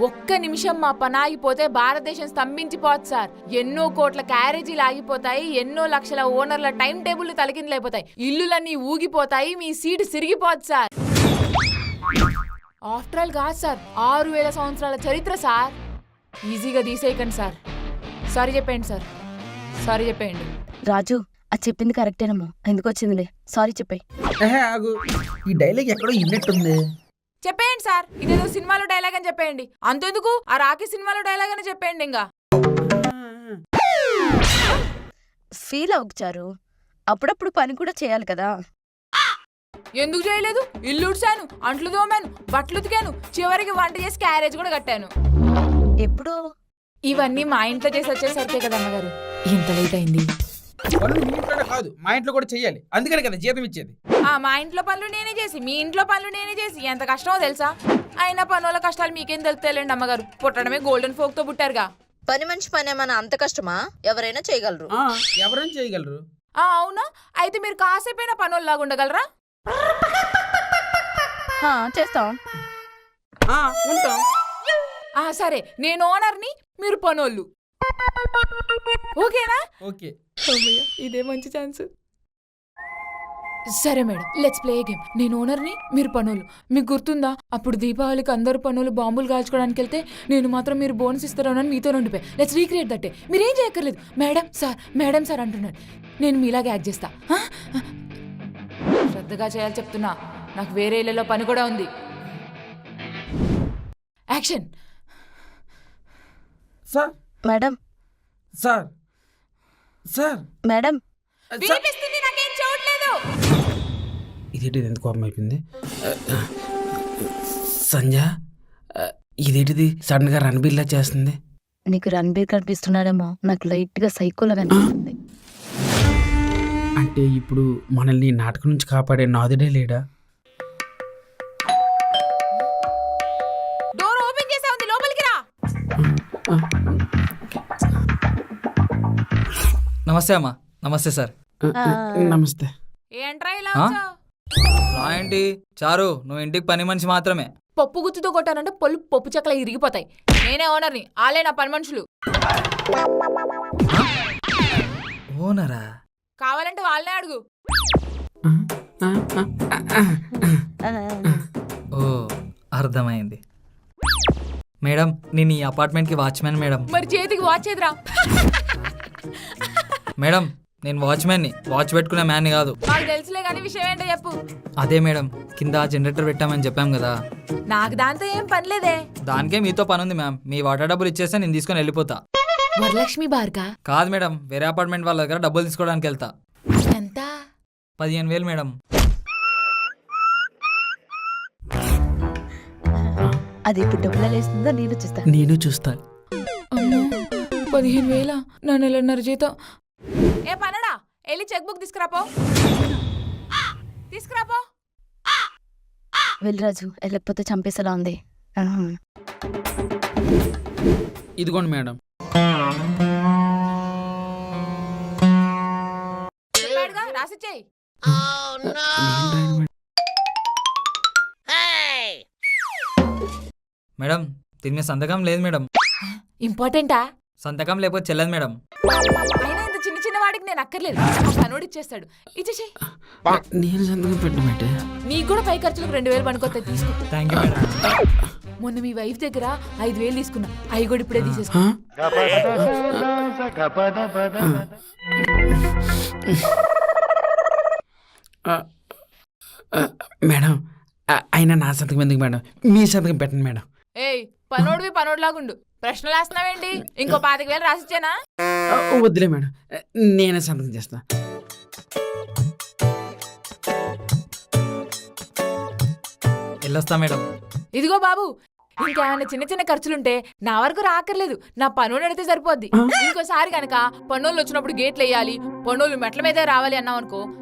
ఒక్క నిమిషం మా పని ఆగిపోతే భారతదేశం స్తంభించిపోతుంది సార్. ఎన్నో కోట్ల క్యారేజీలు ఆగిపోతాయి, ఎన్నో లక్షల ఓనర్ల టైం టేబుల్ తలకిందులైపోతాయి, ఇల్లులన్నీ ఊగిపోతాయి, మీ సీటు సిరిగిపోతుంది సార్. ఆఫ్టర్ ఆల్ కాదు సార్, 6000 సంవత్సరాల చరిత్ర సార్. ఈజీగా తీసేయకండి సార్. సారీ చెప్పండి సార్, సారీ చెప్పండి. రాజు అది చెప్పింది కరెక్టేనమ్మా, ఎందుకు వచ్చిందిలే, సారీ చెప్పాయి. ఆగు, ఈ డైలాగ్ ఎక్కడో ఇన్నట్టుంది. చెప్పేయండి సార్, ఇదేదో సినిమాలో డైలాగ్ అని చెప్పేయండి. అంతెందుకు ఆ రాఖీ సినిమాలో డైలాగ్ అని చెప్పేయండి. ఇంకా ఫీల్ అవ్వచ్చారు, అప్పుడప్పుడు పని కూడా చేయాలి కదా. ఎందుకు చేయలేదు? ఇల్లు ఉడ్చాను, అంట్లు తోమాను, బట్టలు ఉతికాను, చివరికి వంట చేసి క్యారేజ్ కూడా కట్టాను. ఎప్పుడు? ఇవన్నీ మా ఇంట్లో చేసి వచ్చేసరికే కదా అమ్మగారు ఇంత లేట్ అయింది. పనులు మీ ఇంట్లోనే కాదు, మా ఇంట్లో కూడా చెయ్యాలి, అందుకనే కదా జీతం ఇచ్చేది. మా ఇంట్లో పనులు నేనే చేసి, మీ ఇంట్లో పనులు నేనే చేసి ఎంత కష్టమో తెలుసా? అయినా పనుల కష్టాలు మీకేం తెలుస్తాయండి అమ్మగారు, పుట్టడమే గోల్డెన్ ఫోక్ తో పుట్టారుగా. పని మనిషి పని ఏమన్నా అంత కష్టమా? ఎవరైనా చేయగలరు. ఎవరైనా చేయగలరు. అవునా? అయితే మీరు కాసేపైనా పనుల్లాగా ఉండగలరా? చేస్తాం. ఉంటాం. సరే, నేను ఓనర్ని, మీరు పనోళ్ళు, ఓకేనా? ఓకే. ఇదే మంచి ఛాన్స్. సరే మేడం, లెట్స్ ప్లే గేమ్. నేను ఓనర్ని, మీరు పనులు. మీకు గుర్తుందా అప్పుడు దీపావళికి అందరు పనులు బాంబులు కాల్చుకోవడానికి వెళ్తే నేను మాత్రం మీరు బోనస్ ఇస్తారని మీతో ఉండిపోయి. లెట్స్ రీక్రియేట్ దట్టే. మీరేం చేయక్కర్లేదు. మేడం సార్ అంటున్నాను. నేను మీలాగే యాక్ట్ చేస్తా. శ్రద్ధగా చేయాలి చెప్తున్నా, నాకు వేరే ఇళ్లలో పని కూడా ఉంది. Action. Sir madam sir sir madam వినిపిస్తుంది, నాకేం చూడలేదు. ఇదేంటి ఎంత కోపం అయిపోయింది? సంజ, ఇదేంటిది సడన్ గా రణబీర్లా చేస్తుంది? నీకు రణబీర్ కనిపిస్తున్నాడేమో, నాకు లైట్ గా సైకోలా కనిపిస్తుంది. అంటే ఇప్పుడు మనల్ని నాటకం నుంచి కాపాడే నాదుడే లేడా? డోర్ ఓపెన్ చేసా ఉంది, లోపలికి రా. నమస్తే అమ్మా. నమస్తే సార్. నమస్తే. ఏంట్రా ఇలా వచ్చావ్? రా ఏంటి చారు, నువ్వు ఇంటికి పని మనిషి మాత్రమే. పప్పు గుత్తితో కొట్టానంటే పప్పు చెక్కలు ఇరిగిపోతాయి. నేనే ఓనర్ని, ఆలే నా పని మనుషులు. ఓనరా? కావాలంటే వాళ్ళనే అడుగు. ఓ, అర్థమైంది మేడం. నేను ఈ అపార్ట్మెంట్కి వాచ్మెన్ మేడం. మరి చేతికి వాచ్ చేద్రా. మేడం నేను వాచ్మెన్ని, వాచ్ పెట్టుకునే మ్యాన్ని కాదు. నాకు తెలుసులే కానీ విషయం ఏంటో చెప్పు. అదే మేడం, కింద జనరేటర్ పెట్టామని చెప్పాం కదా. నాకు దాంతో ఏం పనిలేదే. దానికే మీతో పని ఉంది మ్యామ్. మీ వాటర్ డబ్బులు ఇచ్చేస్తే నేను తీసుకొని వెళ్ళిపోతా. వరలక్ష్మి బార్గా? కాదు మేడం, వేరే అపార్ట్మెంట్ వాళ్ళ దగ్గర డబ్బులు తీసుకోవడానికి వెళ్తా. ఎంత? 15,000 మేడం. అది ఇప్పుడు డబ్బులు వేస్తుందో నేను చూస్తా. నేను చూస్తా. 15,000 నా నెలన్నర జీతం. ఏ పనడా, వెళ్ళి చెక్ బుక్ తీసుకురాపో. తీసుకురాపో. వెళ్ళరాజు, వెళ్ళకపోతే చంపేసేలా ఉంది. ఇదిగోండి మేడం. చెప్పాడుగా, రాసిచ్చేయి. మేడం దీని మీద సంతకం లేదు మేడం. ఇంపార్టెంటా? సంతకం లేకపోతే చెల్లదు మేడం. అయినా ఇంత చిన్న చిన్న వాడికి నేను అక్కర్లేదు, పనోడు ఇచ్చేస్తాడు. ఇచ్చేసేయి. నేను సంతకం పెట్టమంటే నీకు కూడా పై ఖర్చులకు 2,000 పనుకొస్తాయి, తీసుకో. Thank you madam. మొన్న మీ వైఫ్ దగ్గర 5,000 తీసుకున్నా, అవి కూడా ఇప్పుడే తీసేసుకో. మేడం, అయినా నా సంతకం ఎందుకు మేడం? మీ సంతకం పెట్టండి మేడం. ఏయ్, పనోడివి పనోడిలాగుండు. ప్రశ్నలు వేస్తున్నావేంటి? ఇంకో 25,000 రాసిచ్చానా? వద్దులే మేడం, నేనే సంతకం చేస్తా. వెళ్ళొస్తా మేడం. ఇదిగో బాబు, ఇంకేమైనా చిన్న చిన్న ఖర్చులుంటే నా వరకు రాకర్లేదు, నా పనులు అడిగితే సరిపోద్ది. ఇంకోసారి కనుక పనులు వచ్చినప్పుడు గేట్లు వేయాలి, పనులు మెట్ల మీదే రావాలి అన్నావు అనుకో,